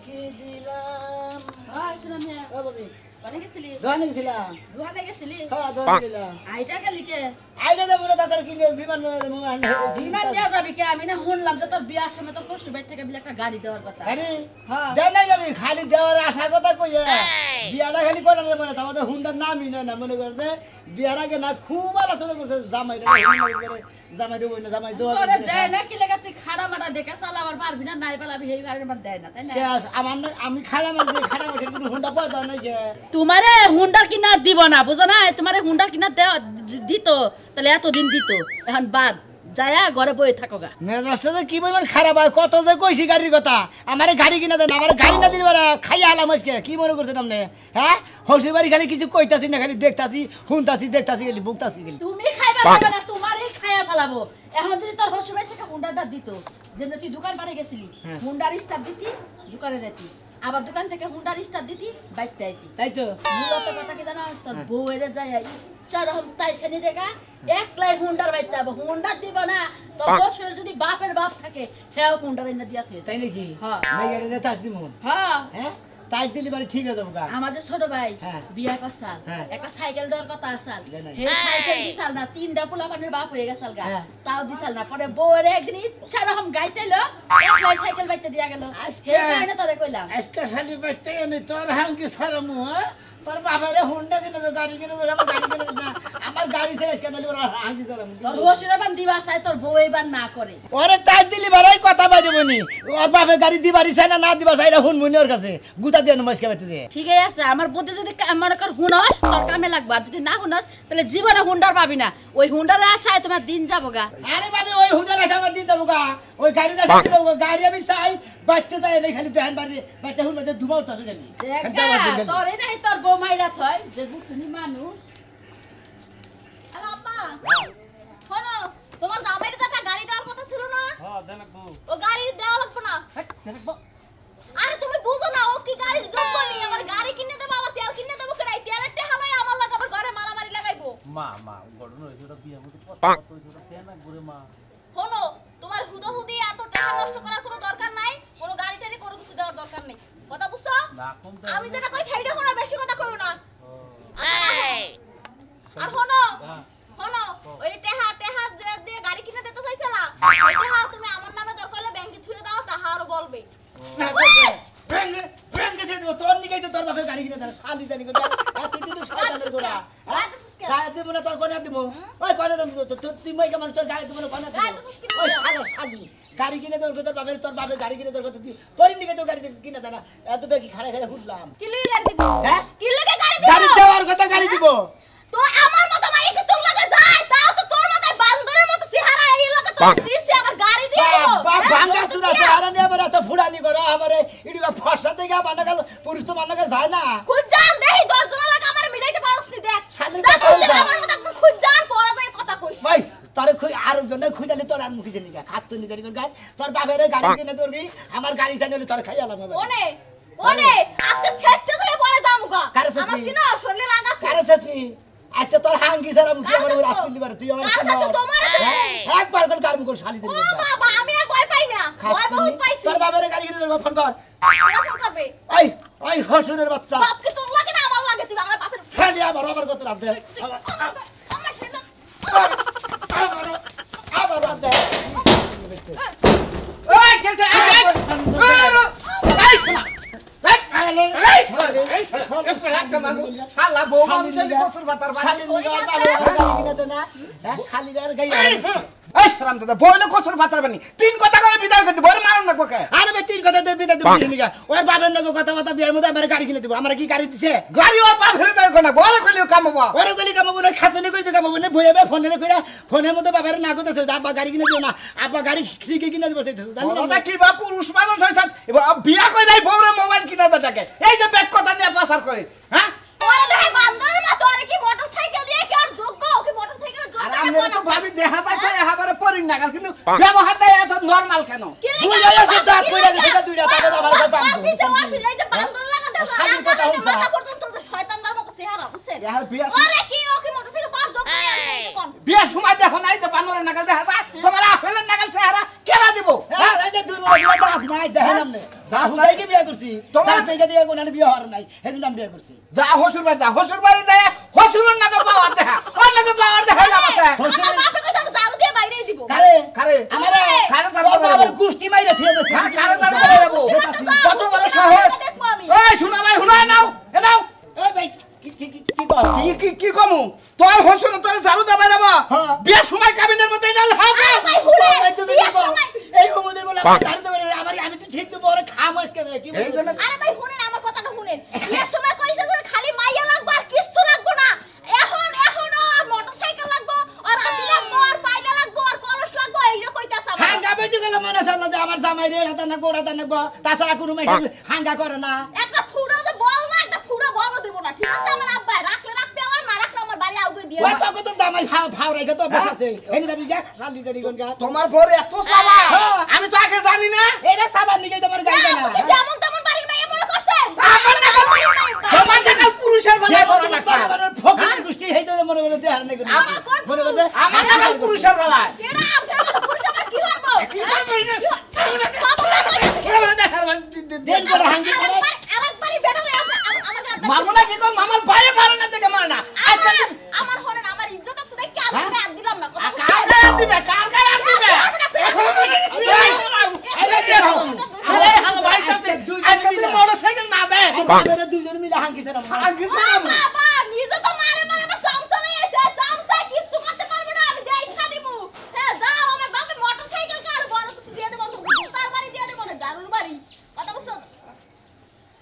কি দিলাম শুনাম হে ও বাবি কোনে গেছিলি দোকানে গেছিলাম দোকানে গেছিলি হ্যাঁ দোকানে গেলাম আইটা গেলি কে আইলে দেবো না তাদের কিনে বিমান বিমান দেওয়া যাবি কে আমি না শুনলাম যে তোর বিয়ার সময় তোর শ্বশুর বাড়ি থেকে বলে একটা গাড়ি দেওয়ার কথা আরে হ্যাঁ দেয় নাই বাবি খালি দেওয়ার আশা কথা কইয়া বিয়াটা খালি করার মানে আমাদের হুন্ডার নামই না মনে করতে বিয়ার আগে না খুব আলোচনা করছে জামাইটা জামাই দেবো না জামাই দেওয়া তোরে দেয় না কি লাগা তুই খাড়া মারা দেখে চালাবার পারবি না নাই পালাবি এই গাড়ির মান দেয় না তাই না আমার না আমি খাড়া মারছি খাড়া মারছি কোনো হুন্ডা পয়সা নাই কে তোমারে হুন্ডা কিনা দিব না বুঝো না তোমারে হুন্ডা কিনা দিত তাহলে এতদিন দিত এখন বাদ যায়া ঘরে বয়ে থাকো গা মেজাজটা তো কি বলবেন খারাপ হয় কত যে কইছি গাড়ির কথা আমারে গাড়ি কিনা দেন আমার গাড়ি না দিলে খাইয়া আলাম আজকে কি মনে করছেন আপনি হ্যাঁ হসির বাড়ি খালি কিছু কইতাছি না খালি দেখতাছি শুনতাছি দেখতাছি গেলি বুকতাছি গেলি তুমি খাইবা পাবে না তোমারই খাইয়া ফেলাবো এখন যদি তোর হসির বাড়ি থেকে হুন্ডাটা দিত যেমন তুই দোকান পারে গেছিলি হুন্ডার স্টাফ দিতি দোকানে যেতি আবার দোকান থেকে হুন্ডার স্টাফ দিতি বাইতে আইতি তাই তো মূলত কথা কি জানো তোর বউয়েরে যায় ইচ্ছা রকম তাই শনি দেখা একলাই হুন্ডার বাইতে হবে হুন্ডা দিব না তোর বছরে যদি বাপের বাপ থাকে সেও হুন্ডার এনে দিয়া থই তাই নাকি হ্যাঁ মেয়েটা তাস দিমু হ্যাঁ হ্যাঁ তাই দিলি বাড়ি ঠিক হয়ে যাবো গা আমাদের ছোট ভাই বিয়া করছাল একটা সাইকেল দেওয়ার কথা আসাল হে সাইকেল দিছাল না তিনটা পোলা পানির বাপ হয়ে গেছাল গা তাও দিছাল না পরে বউয়ের একদিন ইচ্ছা রকম গাইতেলো একলাই সাইকেল বাইতে দিয়া গেল হে কারণে তোরে কইলাম আজকে শালি বাইতে এনে তোর হাঙ্গি সারামু হ্যাঁ তোর বাবারে হুন্ডা কিনে দো গাড়ি কিনে দো আমার গাড়ি কিনে দো না আমার গাড়ি থেকে আজকে নালি ওরা হাঙ্গি সারামু তোর বসিরা বান দিবা চাই তোর বউ এবার না করে ওরে তাই দিলি বাড়াই কথা বাজবনি ওর বাপে গাড়ি দিবারি চাই না দিবা চাই এটা হুনমুনি ওর কাছে গুতা দিয়ে নমস্কে বাইতে দে ঠিক আছে আমার বুদ্ধি যদি মনে কর হুনস তোর কামে লাগবে আর যদি না হুনস তাহলে জীবনে হুন্ডার পাবি না ওই হুন্ডার আশায় তোমার দিন যাবো গা আরে বাবা ওই হুন্ডার আশা আমার দিন যাবো গা ওই গাড়িটা সাথে দেবো গাড়ি আমি চাই বাইতে যাই নাই খালি দেন বাড়ি বাইতে হুন বাইতে ধুমাও তাছে গেলি তোর এই নাই তোর বউ মাইরা থয় যে গুটনি মানুষ আরে আব্বা শোনো তোমার জামাইরে তো একটা গাড়ি দেওয়ার কথা ছিল না হ্যাঁ দেন লাগবো ও গাড়ি দেওয়া লাগবে না দেন লাগবো আরে তুমি বুঝো না ও কি গাড়ির যোগ্য নেই আমার গাড়ি কিনে দেবো আবার তেল কিনে দেবো কেডাই তেলের টেহালাই আমার লাগা আবার ঘরে মারামারি লাগাইবো মা ঘটনা হইছে ওটা বিয়ে মতো কত হইছে ওটা দেন লাগবো মা শোনো তোমার হুদি এত টাকা নষ্ট করার কোনো দরকার নাই কোনো গাড়ি টাড়ি কোনো কিছু দেওয়ার দরকার নেই কথা বুঝছো না কম আমি যেটা কই সাইডে শোনো বেশি কথা কইও না আর শোনো শোনো ওই টেহা দিয়ে গাড়ি কিনে দিতে চাইছলা ওই টেহা তুমি আমার নামে দরকার হলে ব্যাংকে থুয়ে দাও টাহা আর বলবে ব্যাংকে যে তোর নিকেই তো তোর বাপে গাড়ি কিনে দেন শালি জানি করে তুই তো শয়তানের গোড়া গায়ে দেব না তোর কোনে দেব ওই কোনে দেব তুই মই কেমন তোর গায়ে দেব না কোনে দেব ওই শালা শালি গাড়ি কিনে তোর তোর বাপে গাড়ি কিনে তোর কথা তোর নিকে তো গাড়ি কিনে দেনা এত বেকি খাড়া খাড়া হুললাম কি লাগি গাড়ি দিব হ্যাঁ কি লাগি গাড়ি দিব গাড়ি দেওয়ার কথা গাড়ি দিব তো আমার মত মাই কি তোর লাগে যায় তাও তো তোর মাথায় বান্দরের মত চেহারা এই লাগে তো দিছি আবার গাড়ি দিয়ে দেব ভাঙ্গা সুরা চেহারা নিয়ে আবার এত ফুড়ানি করো আমারে ইডিকা ফসা থেকে বানা গেল পুরুষ তো বানা যায় না খুদ জান দেই 10 জন লাগে আমার মিলাইতে পারছ নি দেখ শালির দেখ কথা হইছে আমার মত একদম খুদ জান পড়া যায় কথা কইছ ভাই তোর কই আরেকজন খুঁজালি তোর আর মুখে নিকা খাচ্ছ নি গাড়ি গাড়ি তোর বাপের গাড়ি কিনে তোর কি আমার গাড়ি জানিলে তোর খাইয়ালাম হবে ওনে আজকে শেষে তো পরে যামুগা কারে শেষ আমার চিনো শরীরে লাগাছে কারে শেষি আজকে তোর হাঙ্গি সারা মুখে আমার রাত্রি লিবার তুই আমার একবার কল কার মুখ শালি দিবি বাবা আমি আর ভয় পাই না ভয় বহুত পাইছি তোর বাপের গাড়ি কিনে তোর ফোন কর ফোন করবে ওই ওই হসুরের বাচ্চা বাপকে তোর লাগে না আমার লাগে তুই আমার বাপের খালি আবার কত রাত দে আমার ছেলে আবার রাত দে ওই চলছে শালা বউ মানুষের কসুর ভাতার শালি নিগার বাপের গাড়ি কিনে দে না শালির গাড়ি এই হারামজাদা বইলে কসুর ভাতার বানি তিন কথা কই বিদায় করতে বড় মারন লাগবো কে আরে ভাই তিন কথা দিবি নিগা ওই বাপের নগো কথা কথা বিয়ার মধ্যে আমার গাড়ি কিনে দিব আমরা কি গাড়ি দিছে গাড়ি ওর বাপ ফেরে দেয় না বড় কইলে কামাবো ওরে গলি কামাবো না খাসনি কইতে কামাবো না ভইবে ফোনে কইরা ফোনের মধ্যে বাপের না কইতেছে আব্বা গাড়ি কিনে দিও না আব্বা গাড়ি ঠিকই কিনে দিব চাইতেছে জানি না ওটা কি বা পুরুষ মানুষ হইছে এবার বিয়া কই নাই বউরে মোবাইল কিনা দেটাকে এই যে ব্যাগ কথা নিয়ে পাসার করে হ্যাঁ ওরে দেখ বান্দরের মত আর কি মোটরসাইকেল দিয়ে কি আর যোগ্য কি মোটরসাইকেলের যোগ্য আর আমরা তো ভাবি দেখা যাচ্ছে এবারে পরিং নাগাল কিন্তু ব্যবহারটা এত নরমাল কেন দুই আছে দাঁত পড়ে গেছে দুইটা তাতে আমার কাছে বান্ধব এই যে বান্দর লাগা দেও শালির কথা হইছে মাথা পর্যন্ত তো শয়তানটার মত চেহারা বুঝছেন ইয়ার বিয়া ওরে কি ও কি মোটরসাইকেল পার যোগ্য কোন বিয়া সময় দেখো নাই যে বানরের নাগাল দেখা যায় তোমার আপেলের নাগাল চেহারা কেনা দিব হ্যাঁ এই যে দুই মোড়া দাঁত নাই দেখেন আপনি হুদাইকে বিয়ে করছি তোমার- তার থেকে দিয়ে কোন বিয়ে হওয়ার নাই সেদিন আমি বিয়ে করছি যা হসুর বাড়ি যা হসুর বাড়ি যায় হসুরের নাকে পাওয়ার দেখা ওর নাকে পাওয়ার দেখা না মাথা আমার বাপে কইছে ঝাড়ু দিয়ে বাইরেই দিব কারে কারে আমারে কারে তোর তার বাবার গুষ্টি মাইরা ছিয়ে গেছে হ্যাঁ কারে তার বলে দেবো কত বড় সাহস দেখবো আমি এই শুনা ভাই শুনা নাও এ নাও এই ভাই কি কও কি কমু তোর হসুর তোর ঝাড়ু দা বাইরাবো হ্যাঁ। বিয়ের সময় কাবিনের মধ্যে না হাসা ভাই হুনে ভাই তুমি বিয়ের কি কও সময় এই হুমুদের বলে তার তো আমি তো ঠিক তো বড় খাম আজকে কি এই জন্য আরে ভাই শুনেন আমার কথাটা শুনেন বিয়ের সময় কইছে যে খালি মাইয়া লাগবে আর কিচ্ছু লাগবে না এখন আর মোটরসাইকেল লাগবে আর হাতি লাগবে আর পায়না লাগবে আর কলস লাগবে এইটা কইতাছ আমার হাঙ্গা বাইতে গেলে মনে চাল যে আমার জামাই রে হাতা না গোড়াতা না তাছাড়া কোনো মেশিন হাঙ্গা করে না একটা ফুড়া যে বল না একটা ফুড়া বল দেব না ঠিক আছে আমার আব্বা রাখলে রাখবে আমার না রাখলে আমার বাড়ি আউগে দিয়ে ওই তো কত জামাই ফাও রেখে তো বসাছে এনি দাবি গা শালি দেরি কোন গা তোমার পর এত সাবা হ্যাঁ। আমি তো আগে জানি না এরা সাবান নিকে তোমার গাইবে না আপনি যেমন তেমন বাড়ির মেয়ে মনে করছেন আমার না তোমার দেখা পুরুষের বেলায় বড় না ফকির গুষ্টি হেইতে মনে করে দেহার নাই কোনো আমার কোন মনে করে আমার দেখা পুরুষের বেলায় এরা আপনার কথা পুরুষ আমার কি হবো দেন করে হাঙ্গি করে আরেকবারই বেটা রে আমার গায়ে মারবো না কি তোর মামার বাইরে মারে না দেখে মারে না আচ্ছা আমার হরেন আমার ইজ্জত আছে দেখি আমি গায়ে হাত দিলাম না কথা কার গায়ে দিবে কার গায়ে দিবে আরে হাল বাইতে আজকে তুমি মোটরসাইকেল না দে আমরা দুইজন মিলে হাঙ্গি ছেড়ে আগে বাবা নিজে তো মারে মারে আমার সামসামে এসে সামসা কিছু করতে পারবে না আমি দেই খানিমু হ্যাঁ যাও আমার বাপে মোটরসাইকেল কার বড় কিছু দিয়ে দেব তার বাড়ি দিয়ে দেব না জারুর বাড়ি কথা বুঝছো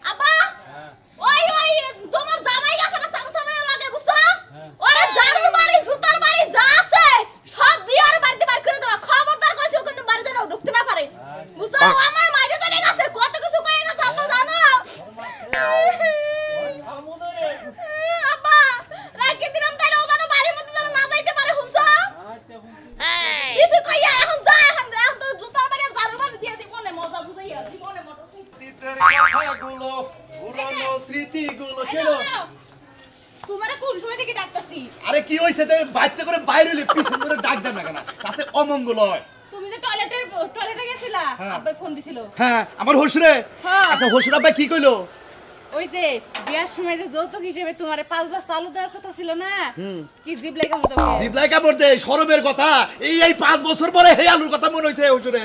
আব্বা ওই তোমার জামাই গেছে না সামসামে লাগে বুঝছো ওরে জারুর বাড়ি জুতার বাড়ি যা আছে সব দিয়ে আর বাড়িতে বার করে দেব খবরদার কইছো কিন্তু বাড়িতে না ঢুকতে না পারে বুঝছো আমার মাইরে তো গেছে কত কিছু কয়ে গেছে আব্বা জানো আব্বা রাখি দিলাম তাইলে ওখানে বাড়ির মধ্যে যেন না যাইতে পারে হুনছো কিছু কইয়া এখন যা এখন তোর জুতার বাড়ি আর জারুর বাড়ি দিয়ে দিব না মজা বুঝাইয়া দিব না মোটরসাইকেল অতীতের কথাগুলো পুরনো স্মৃতিগুলো কেন তোমারে কোন সময় থেকে ডাকতাছি আরে কি হইছে তুমি বাইতে করে বাইরে হইলে পিছন করে ডাক দেন না কেন তাতে অমঙ্গল হয় তুমি যে টয়লেটে গেছিলা হ্যাঁ। আব্বাই ফোন দিছিল হ্যাঁ আমার হসুরে হ্যাঁ। আচ্ছা হসুর আব্বা কি কইলো ওই যে বিয়ার সময় যে যৌতুক হিসেবে তোমারে 5 বস্তা আলু দেওয়ার কথা ছিল না কি জিব লাগা মতো জিবলাই কাপড় দে শরমের কথা এই 5 বছর পরে হে আলুর কথা মনে হইছে হসুরে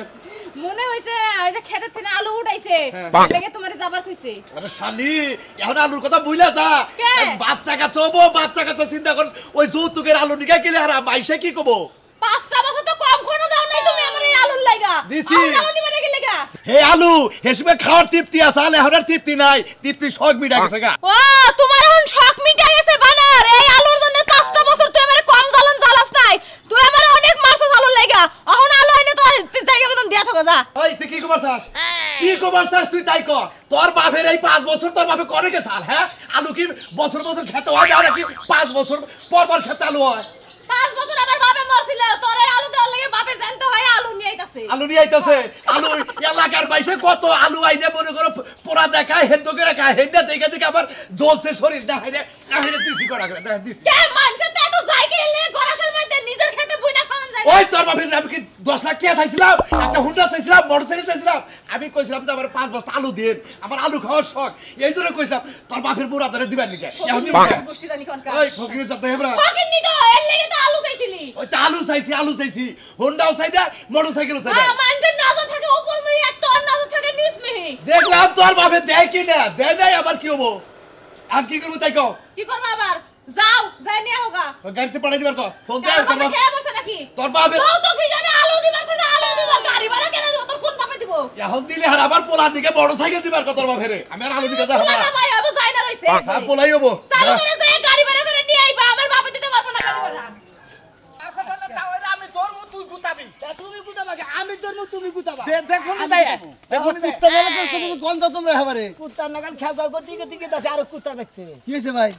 মনে হইছে ওই যে খেতের থেকে আলু উঠাইছে হ্যাঁ। লাগে তোমারে যাবার কইছে আরে শালি এখন আলুর কথা বুইলা যা কে? বাচ্চা কাচ্চা চিন্তা কর ওই যৌতুকের আলু নিকা গেলে আর মাইসে কি কব 5টা বছর তো কম খরচ দাও নাই তুমি আমার এই আলুর লাগা দিছি। আলু নিবারে গেলে গা হে আলু হেসবে খাওয়ার তৃপ্তি আছে আলে এখন আর তৃপ্তি নাই তৃপ্তি শখ মিটা গেছে গা ও তোমার এখন শখ মিটাই গেছে বানার এই আলুর জন্য 5টা বছর তুই আমারে কম জ্বালাস নাই তুই আমারে অনেক মারছস আলুর লাগা এখন আলু এনে তো জায়গা মতন দিয়া থাকো যা ওই তুই কি কবার চাস কি কবার চাস তুই তাই কর তোর বাপের এই 5 বছর তোর বাপে করে গে সাল হ্যাঁ আলু কি বছর খেতে হয় না নাকি 5 বছর পর খেতে আলু হয় 5 বছর আমার বাপে মরছিল তোর এই আলু দেওয়ার লাগে বাপে জানতে হয় আলু নিয়ে আইতাছে আলু নিয়ে আইতাছে আলু এলাকার বাইসে কত আলু আইনে মনে করো পোড়া দেখায় হেন্দ করে খায় হেন্দা দেখে দেখে আবার জ্বলছে শরীর না হাইরে দিছি করা করে না দিছি কে মানুষ তো এত জায়গা এলে গরাসের মধ্যে নিজের খেতে বুইনা খাওয়ান যায় ওই তোর বাপের আমি কি 10 লাখ টাকা চাইছিলাম একটা হুন্ডা চাইছিলাম মোটরসাইকেল চাইছিলাম আমি কইছিলাম যে আমার 5 বস্তা আলু দিন আমার আলু খাওয়ার শখ এই জন্য কইছিলাম তোর বাপের বুড়া ধরে দিবার নিকে এখন গোষ্ঠী জানি কোনকা ওই ফকির যাতে হেবরা ফকির নি তো এর লাগি তো আলু চাইছিলি ওই তো আলু চাইছি হুন্ডাও চাই না মোটরসাইকেলও চাই না হ্যাঁ মানুষের নজর থাকে উপর মেহি আর তোর নজর থাকে নিচ মেহি দেখলাম তোর বাপে দেয় কি না দেয় নাই আবার কি হবো আমি কি করবো তাই কও কি করব আবার যাও যাই নিয়ে হোগা ওই গাড়িতে পাঠাই দিবার কও ফোন দে তোর তোর বাবা বাপ খেয়ে বসে নাকি তোর বাপের যাও তো কি জানি আলু দিবারছে যে আলু দিব গাড়ি ভাড়া কেন দিব তোর কোন বাপে দিব এখন দিলে আর আবার পোলার নিকে মোটরসাইকেল দিবার কত বাপেরে আমি আর আলু নিকে যাবো না না ভাই আবু যাই না রইছে হ্যাঁ পোলাই হবো চালু করে যে গাড়ি ভাড়া করে নিয়ে আইবা আমার বাপে দিতে পারবো না গাড়ি ভাড়া আমি তোর মত তুই গুতাবি তুমি কুতাবা আমি তোর তুমি কুতাবা দেখো না তাই এখন কুত্তা বলে কোনো গন্ধ তোমরা খাবারে কুত্তার নাগাল খেয়াল করে দিকে আছে আর কুত্তা দেখতে কি হয়েছে ভাই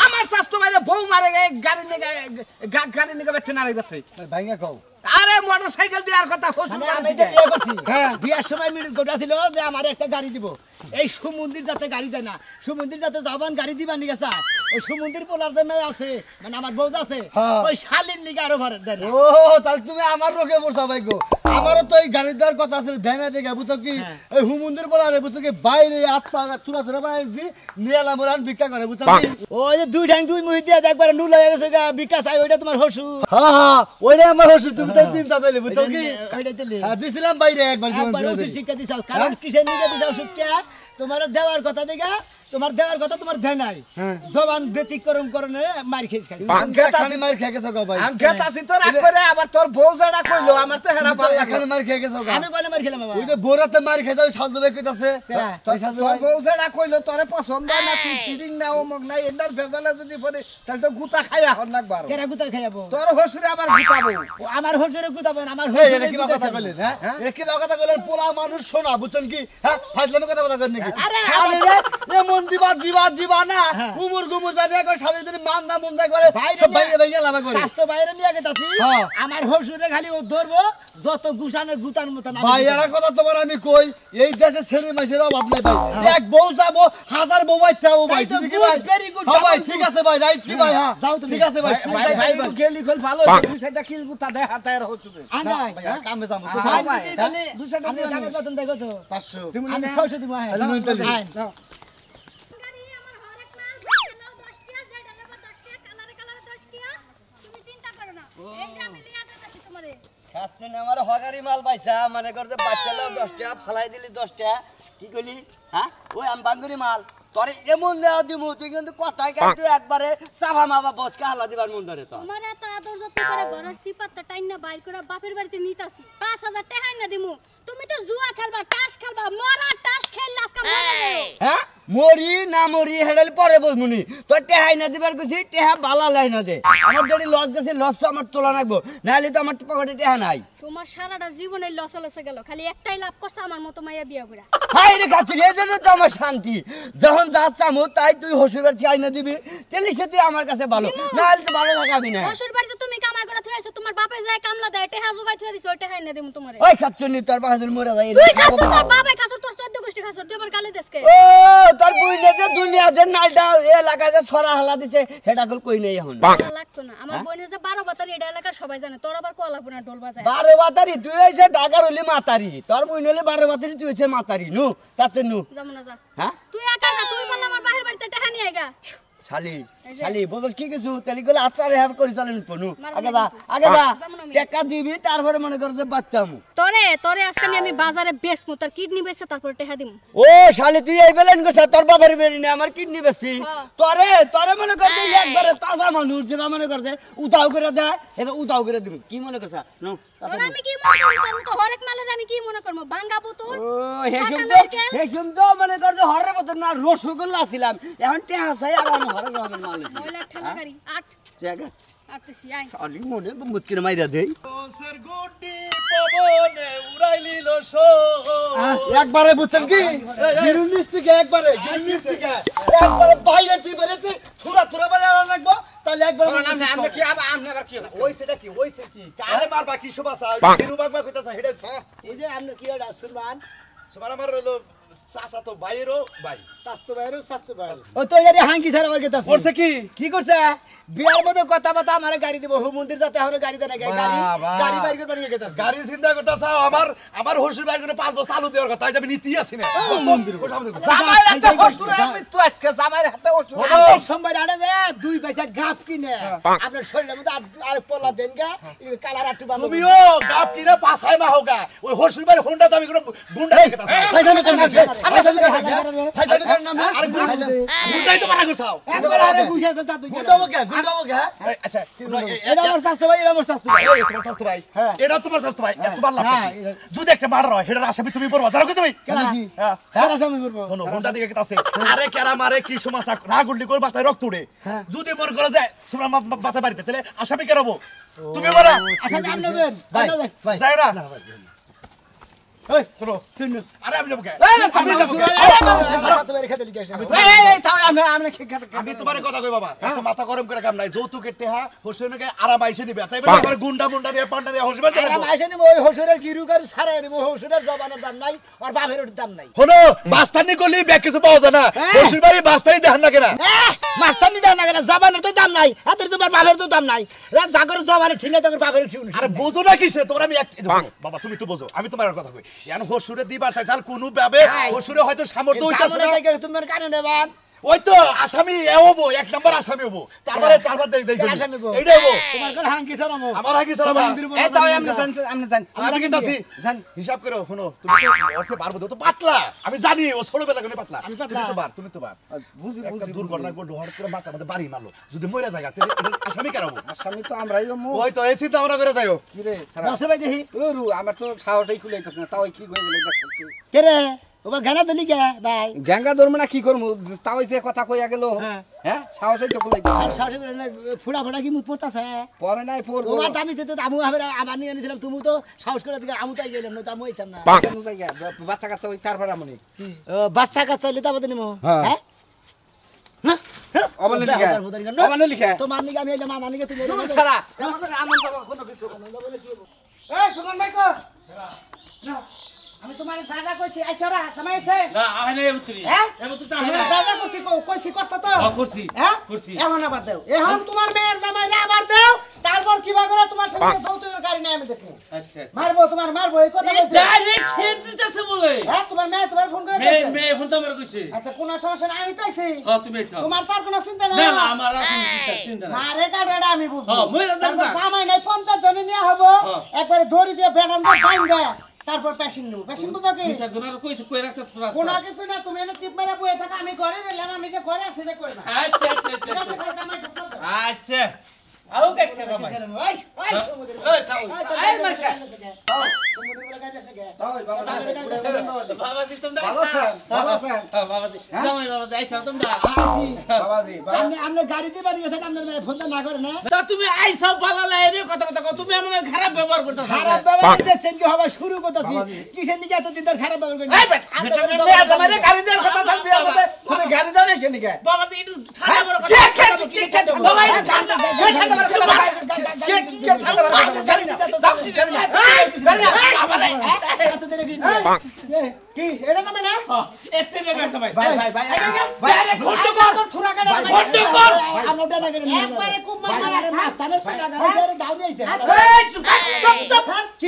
আমার শাস্তু ভাই বউ মারে গাড়ি নিয়ে বেতে না বেতে ভাইঙ্গা কও আরে মোটরসাইকেল দেওয়ার কথা মানে আমি যে বিয়ে করছি বিয়ের সময় মিনিট গোটা ছিল যে আমার একটা গাড়ি দিব এই সুমন্দির যাতে গাড়ি দেয় না সুমন্দির যাতে জবান গাড়ি দিবা নিয়ে গেছে ওই সুমন্দির পোলার যে মেয়ে আছে মানে আমার বউ আছে হ্যাঁ। ওই শালির লিগে আরো ভাড়া দেয় না ও তাহলে তুমি আমার রোগে বসা ভাই গো আমারও তো এই গাড়ি দেওয়ার কথা আছে দেয় না দেখে বুঝছো কি এই হুমুন্দির বলা রে বুঝছো কি বাইরে আত্মা চুরা চুরা বানাইছি নিয়ালা মোরান ভিক্ষা করে বুঝছো কি ওই যে দুই ঠ্যাং দুই মুহি দিয়ে একবার নুল হয়ে গেছে বিকাশ চাই ওইটা তোমার হসুর হ্যাঁ ওইটা আমার হসুর তুমি তাই চিন্তা তাইলে বুঝছো কি ওইটা দিলে দিছিলাম বাইরে একবার জীবন একবার ছেড়ে উচিত দিই। শিক্ষা দিছাও কারণ কিসের নিয়ে দিছাও শিক্ষা তোমার দেওয়ার কথা দেখা তোমার দেওয়ার কথা তোমার দেয় নাই জবান ব্যতিক্রম করনে মার খেয়ে খাই এখানে মার খেয়ে গেছো গো ভাই আমি খেতাছি তোর আগ করে আবার তোর বউ যেটা কইলো আমার তো হেডা ভালো লাগে এখানে মার খেয়ে গেছো গো আমি কয়না মার খেলাম বাবা ওই যে বোরাতে মার খেয়ে যাও সাজু ভাই কইতাছে তাই সাজু তোর ভাই বউ যেটা কইলো তোরে পছন্দ হয় না তুই ফিডিং না অমুক নাই এটার ভেজালে যদি পড়ে তাহলে তো গুতা খাইয়া হন লাগবার কেরা গুতা খাইয়াবো তোর হসুরে আবার গুতাবো আমার হসুরে গুতাবো না আমার এই হসুরে এটা কি কথা কইলেন হ্যাঁ এটা কি কথা কইলেন পোলা মানুষ শোনা বুঝছেন কি হ্যাঁ ফাজলামি কথা বলা করেন নাকি আরে, শালি রে এমন দিবা না উমর গুমর জানি করে শালিদের মান না মন করে সব বাইরে বাইরে লাভ করে স্বাস্থ্য বাইরে নিয়ে গেতাছি হ্যাঁ। আমার হসুরে খালি ও ধরবো যত গুছানোর গুতার মতন আমি ভাই এরা কথা তোমার আমি কই এই দেশে ছেলে মাইছের অভাব নাই ভাই এক বউ যাবো হাজার বউ বাইতে হবো ভাই তাই তো ঠিক কি good, ভাই very good, হ্যাঁ ভাই double ঠিক good। আছে ভাই রাইট কি ভাই হ্যাঁ যাও তুমি। ঠিক আছে ভাই ভাই ভাই একটু গেলি কল ভালো তুই সেটা কি গুতা দে হাতায় হসুরে আনাই কামে যাবো আইন দিদি তাহলে আমি কামের বেতন দেই কত 500 আমি 600 দিব আইন তাহলে নুন তেল আইন। গাড়ি আমার হরেক মাল বেচে নাও 10 টাকা যেটা নেবা 10 টাকা কালারে কালারে 10 টাকা তুমি চিন্তা করো না এই যে আমি লিয়া যাচ্ছি তোমারে খাচ্ছেন আমার হগারি মাল পাইছা মানে করতে বাচ্চালেও 10 টাকা ফালাই দিলি 10 টাকা কি কইলি হ্যাঁ ওই আম বাঙ্গুরি মাল তোরে এমন দেওয়া দিমু তুই কিন্তু কথায় কিন্তু একবারে সাফা মাবা বসকে হালা দিবার মন ধরে তো তোমার এত আদর যত্ন করে ঘরের সিপাতটা টাইনা বাইর করে বাপের বাড়িতে নিতাছি 5000 টাকা না দিমু তুমি তো জুয়া খেলবা টাস খেলবা মরা টাস খেললে আজকে মরে যাও হ্যাঁ মরি না মরি হেডাল পরে বলমুনি তোর টেহাই না দিবার কইছি টেহা বালা লাই না দে আমার যদি লস গেছে লস তো আমার তোলা রাখবো নাহলে তো আমার পকেটে টেহা নাই তোমার সারাটা জীবনে লস লসে গেল খালি একটাই লাভ করছে আমার মতো মাইয়া বিয়া কইরা হাই রে কাছে রে জন্য তো আমার শান্তি যখন যা চামু তাই তুই হসুরের ঠিয়াই না দিবি তাহলে সে তুই আমার কাছে ভালো নাহলে তো ভালো থাকাবি না শ্বশুর বাড়িতে তুমি কামাই করে থইছো তোমার বাপে যায় কামলা দেয় টেহা জুগাই থই দিছো ওটা খাই না দিমু তোমারে ওই খাচ্ছনি তোর পাশে মরে যায় তুই খাসর তোর বাপে খাসর তোর 14 গোষ্ঠী খাসর তুই আমার গালে দেসকে ও তোর বুইনে যে দুনিয়া যে নালটা এলাকায় যে ছড়া হালা দিছে হেডা কল কই নাই এখন ভালো লাগতো না আমার বোনের যে 12 বাতারি এটা এলাকার সবাই জানে তোর আবার কোলা পোনা ঢোল বাজায় 12 বাতারি তুই হইছে ঢাকার হলি মাতারি তোর বুইনে হলি 12 বাতারি তুই হইছে মাতারি নু তাতে নু যেমন না যা হ্যাঁ তুই একা যা তুই বল আমার বাহির বাড়িতে টাকা নিয়ে আইগা শালি এই যে। শালি বুঝছ কি কিছু তালি গলে আচারে হ্যাভ করি চলেন পনু মারো আগে না যা কিন্তু। আগে যা যেমন আমি। টাকা দিবি তারপরে মনে কর যে বাচ্চামু তোরে আজকে আমি বাজারে বেচমু তোর কিডনি বেচে তারপর টাকা দিমু ও শালি তুই এই বেলেন কইছ তোর বাবার বেরি না আমার কিডনি বেশি হ্যাঁ। তোরে মনে কর যে একবারে তাজা মানুষ যে মনে কর যে উতাও করে দেয় এটা উতাও করে দিবি কি মনে করছ নো তোর আমি কি মনে করব তোর মতো হরেক মালের আমি কি মনে করব ভাঙ্গা বোতল ও নারকেল। হেসুম তো মনে কর যে হরের মতন না রসগোল্লা ছিলাম এখন টেহা চাই আর আমি হরের রহমান মাল লইছি ময়লা ঠেলা গাড়ি আট জায়গা আটতেছি আই শালি মনে গুমত করে মাইরা দেই ওসের গুটি পবনে উড়াইলিল শো একবারে বুঝছেন কি গিরুনিস থেকে একবারে বাইরে তুই বেরেতে থুরা থুরা বারে আনা লাগবো তাহলে একবারে আমরা কি আবার কি ওই সেটা কি ওই সে কি কারে মারবা কি সুবাসা হিরু বাগবা কইতাছ হেডে এই যে আমরা কি ওটা সুরমান সবার আমার হলো চাচা তো বাইরো ভাই স্বাস্থ্য বাইরে স্বাস্থ্য বাইরে ও তো এর হাঙ্কি ছাড়া আমার গেতাছে করছে কি কি করছে বিয়ার মধ্যে কথা কথা আমারে গাড়ি দিব হু মন্দির যাতে এখন গাড়ি দেয় না গাড়ি বাবা। গাড়ি বাইর করে বানিয়ে গেতাছে গাড়ি চিন্তা করতেছ আমার হসুর বাইর করে 5 বস্তা আলু দেওয়ার কথা যাবে নীতি আছে না জামাই হাতে হসুরে আমি তো আজকে জামাই হাতে হসুরে আমরা সোমবার আড়ে যায় 2 পয়সা গাপ কিনে আপনার শরীরের মধ্যে আর পলা দেন গা কালার আটু বানো তুমিও গাপ কিনে পাছায় মা হোগা ওই হসুর বাইর হোন্ডা দামি করে গুন্ডা দেখতাছ ফাইজামি করে ফাইজামি করে নাম আর গুন্ডাই তো মারা করছাও একবার আরে বুঝে তো তা দুই গুন্ডাবো কে আচ্ছা এটা আমার স্বাস্থ্য ভাই এটা আমার স্বাস্থ্য ভাই এই তোমার স্বাস্থ্য ভাই এটা তোমার স্বাস্থ্য ভাই তোমার লাভ হ্যাঁ, যদি একটা মার হয় হেডার আসামি তুমি পড়বা জানো কি তুমি কেনা কি হ্যাঁ হ্যাঁ আমি করব শোনো গুন্ডা দিকে আছে আরে কেরা মারে কি সমস্যা রাগুল্লি করে মাথায় রক্ত উড়ে যদি মন করে যায় তোমরা মাথা বাড়িতে তাহলে আসামি কেরাবো তুমি বলা আচ্ছা নাম নেবেন ভাই যাই না ওই শোনো শুন আরে আমি যাবো কে আমি যাবো তোমার খেতে লিখে আসি আমি তোমার কথা কই বাবা এত মাথা গরম করে কাম নাই যৌতুকের টেহা হোসেনকে আরাম আইসে নিবে তাই বলে আমার গুন্ডা মুন্ডা দিয়ে পান্ডা দিয়ে হোসেন আর মাইসে নিব ওই হসুরের গিরুকার সারাই নিব হসুরের জবানের দাম নাই আর বাপের দাম নাই হলো বাস্তানি করলি ব্যাগ কিছু পাওয়া যায় না হোসেন বাড়ি বাস্তানি দেখান না কেনা মাস্তানি দাম না কেন জবানের তো দাম নাই হাতের তোমার বাপের তো দাম নাই জাগর জবানের ঠিক নাই তোর বাপের ঠিক আরে বোঝো না কিসে তোমরা আমি বাবা তুমি তো বোঝো আমি তোমার কথা কই এখন হোসুরে দিবার চাই তার কোনো ভাবে হোসুরে হয়তো সামর্থ্য হইতাছে না তোমার কানে নেবান ওই তো আসামি হবো 1 নাম্বার আসামি হবো তারপরে দেখ আসামি হবো এইটা হবো তোমার কোন হাঙ্কি ছাড়ামো আমার হাঙ্কি ছাড়াবো এই তাও আমরা জান আমি কিন্তু আছি জান হিসাব করো শুনো তুমি তো অর্থে পারবো তো পাতলা আমি জানি ও ছোটবেলা কোনে পাতলা আমি পাতলা তুমি তো বার বুঝি দুর্ঘটনা ঘটলো হঠাৎ করে মাথা মধ্যে বাড়ি মারলো যদি মরে যায় তাহলে আসামি কারাবো আসামি তো আমরাই ওই তো এই চিন্তা ভাবনা করে যাইও কি রে বসে ভাই দেখি ওরু আমার তো সাহসই খুলাইতেছ না তাও কি কই গেলে দেখছ কি কে রে ওবা গানা দিলি কে ভাই গঙ্গা ধর্ম না কি করমু তাও সে কথা কইয়া গেল হ্যাঁ সাহসই তো খুলাইতেছ আর শাশুড়ি করে না ফুড়া ফুড়া কি মুখ পড়তাছে পরে নাই পড়বো তোমার দামি দিতে আমু আমার নিয়ে নিয়েছিলাম তুমি তো সাহস করে দিকে আমু তাই গেলাম না আমু হইতাম না কেন জায়গা বাচ্চা কাচ্চা ওই তারপর আমনি ও বাচ্চা কাচ্চা লিতা বদে নিমো হ্যাঁ। হ্যাঁ না অবলে লিখা অবলে লিখা তোমার নিকে আমি এলাম আমার নিকে তুমি এলাম সারা আমাদের আনন্দ কোনো কিছু এই সুমন ভাই কো না আমি তোমার দাদা কইছি আইছরা সময় আছে না আমি নাই উঠছি হ্যাঁ এ তো আমি দাদা কইছি কইছি কষ্ট তো করছি হ্যাঁ করছি এখন আবার দাও এখন তোমার মেয়ের জামাইরে আবার দাও তারপর কিবা করে তোমার সঙ্গে যৌতুকের গাড়ি নিয়ে আমি দেখবো আচ্ছা মারবো তোমার মারবো এই কথা কইছি ডাইরেক্ট ছেড়ে দিতেছে বলে হ্যাঁ তোমার মেয়ে তোমার ফোন করে মে কইছে মে ফোন তো আমার কইছে আচ্ছা কোন সমস্যা নাই আমি তাইছি হ্যাঁ তুমি আইছো তোমার তার কোনো চিন্তা নাই না না আমার আর কোনো চিন্তা নাই মারে কাটাটা আমি বুঝবো হ্যাঁ, মইরা দেন না। তারপর জামাই নাই 50 জন নিয়ে হবো হ্যাঁ। একবারে দড়ি দিয়ে বেড়ান দিয়ে বাইন্ধা তারপর পেশিং নিব পেশিং বুঝো কি বিচার জনের কইছে কই রাখছ তোরা কোনো কিছু না তুমি এনে টিপ মেরে বসে থাকা আমি ঘরে রইলাম আমি যে ঘরে আছি রে কই না আচ্ছা ঠিক আচ্ছা আছে খালি জামাই ঢুকলো তো। আচ্ছা আও কাছে জামাই ওই ওই এই তাও এই মাসা তুমি বলে গাছ আছে কে তাও বাবা বাবাজি তোমরা ভালো স্যার ভালো স্যার হ্যাঁ বাবাজি জামাই বাবাজি আইছো তোমরা আসি বাবাজি আপনি গাড়ি দিয়ে বাড়ি গেছেন আপনার মেয়ে ফোনটা না করে না তা তুমি আইছো ভালো লাগে কথা কথা কও তুমি আমার খারাপ ব্যবহার করতেছ খারাপ ব্যবহার দেখছেন কি হওয়া শুরু করতেছি কিসের নিকে এতদিন ধরে খারাপ ব্যবহার করেন এই বেটা মেয়ে জামাইরে গাড়ি দেওয়ার কথা চাল বিয়ার মধ্যে তুমি গাড়ি দাও না কেন কে বাবাজি একটু ঠান্ডা করে কথা কে বাবা এটা ঠান্ডা কে ঠান্ডা করে গাড়ি না কি এটা তুমি না এতে নেবে জামাই ভাই ভাই ভাই ডাইরেক্ট ঘন্টা কর থুরা কাটে ঘন্টা কর। আমরা ডানা করে একবারে খুব মারা রাস্তার সাথে গাড়ি দাও দিয়েছে স্যার কি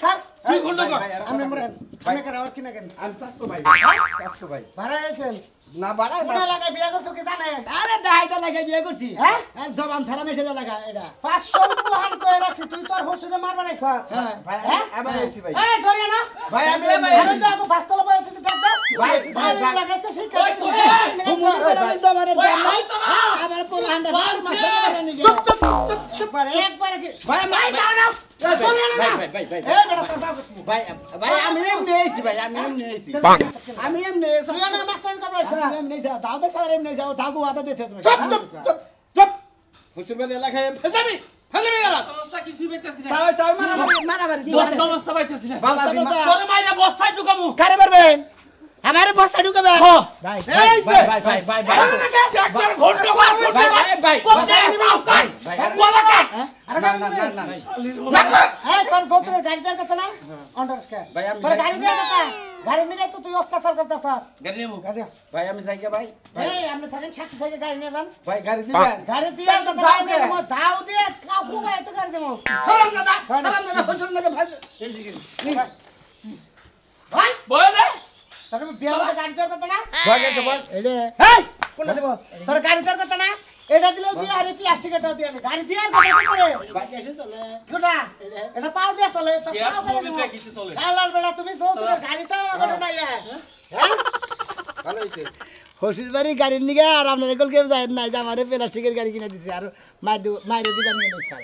স্যার তুই ঘন্টা কর আমরা মরে আমরা করে আর কি না কেন আমি সাস্তো ভাই সাস্তো ভাই ভাড়া আছেন না বাড়াই কোন এলাকায় বিয়ে করছো কি জানেন আরে দাইটা লাগাই বিয়ে করছি হ্যাঁ আর জবান ছাড়া মেশে লাগা এটা 500 পুহান কই রাখছি তুই তোর হুসুরে মারবা নাই স্যার হ্যাঁ ভাই আবার এসি ভাই এই ধরে না ভাই আমি ভাই আমি তো আগো পাঁচতলা বয়ে থেকে ডাক দাও ভাই, ভাই, ভাই। লাগাইছে শিক্ষা ওই, ওই, জবানের ওই, দাম নাই ওই, তোরা। আবার পুহানটা মাস্টার করে নিয়ে চুপ চুপ চুপ একবার একবার কি ভাই ভাই দাও না ভাই ভাই ভাই এই বেটা তোর বাবু ভাই ভাই আমি এমনি এসি ভাই আমি এমনি এসি আমি এমনি এসি তুই আমার মাস্টার করবা আমি এমনি যাও দাও দেখ স্যার এমনি যাও দাগু হাতে দিতে তুমি চুপ চুপ চুপ চুপ হুজুর বাড়ি এলাকায় ফেজাবি গেল অবস্থা কিছু বেঁচেছি না তাই তাই মারামারি বস্তা অবস্থা পাইতেছি না বাবাজি তোরে মাইরা বস্তায় ঢুকামু কারে মারবেন আমারে বসা ঢুকাবে ভাই ভাই ভাই ভাই ভাই ভাই ট্রাক্টর ঘন্টা কর ভাই ভাই কোথায় নিবি কাট বলা কাট আরে না না না না এই তোর যৌতুকের গাড়ি দেওয়ার কথা না অন্ডারস্কে ভাই, আমি তোর যাই- গাড়ি দেওয়ার কথা গাড়ি নিলে তো তুই অত্যাচার করতেছ গাড়ি নেবো ভাই আমি যাই কে ভাই এই আপনি থাকেন সাথে থেকে গাড়ি নিয়ে যান ভাই গাড়ি দিবেন গাড়ি দিয়ে তো দাও দেবো দাও দিয়ে কাকু ভাই তো গাড়ি দেবো সালাম দাদা হুজুর নাকি ভাই ভাই বলে তোর বিয়ে করে গাড়ি দেওয়ার কথা না ভাই গেছে বল এলে হেই কোনটা দেব তোর গাড়ি দেওয়ার কথা না এটা দিলেও দিয়ে আরে প্লাস্টিক এটাও দিয়ে গাড়ি দেওয়ার কথা কি করে ভাই এসে চলে কোনা এটা পাও দিয়ে চলে তো গ্যাস পাও করে মোবিল দেবো। কিছে চলে আল্লাহর বেটা তুমি যৌতুকের গাড়ি চাও আগো না ইয়া হ্যাঁ ভালো হইছে হসির বাড়ি গাড়ির নিগে আর আপনার কেউ যায় নাই যে আমার প্লাস্টিকের গাড়ি কিনে দিছে আর মাইর দিবা নিয়ে নিছে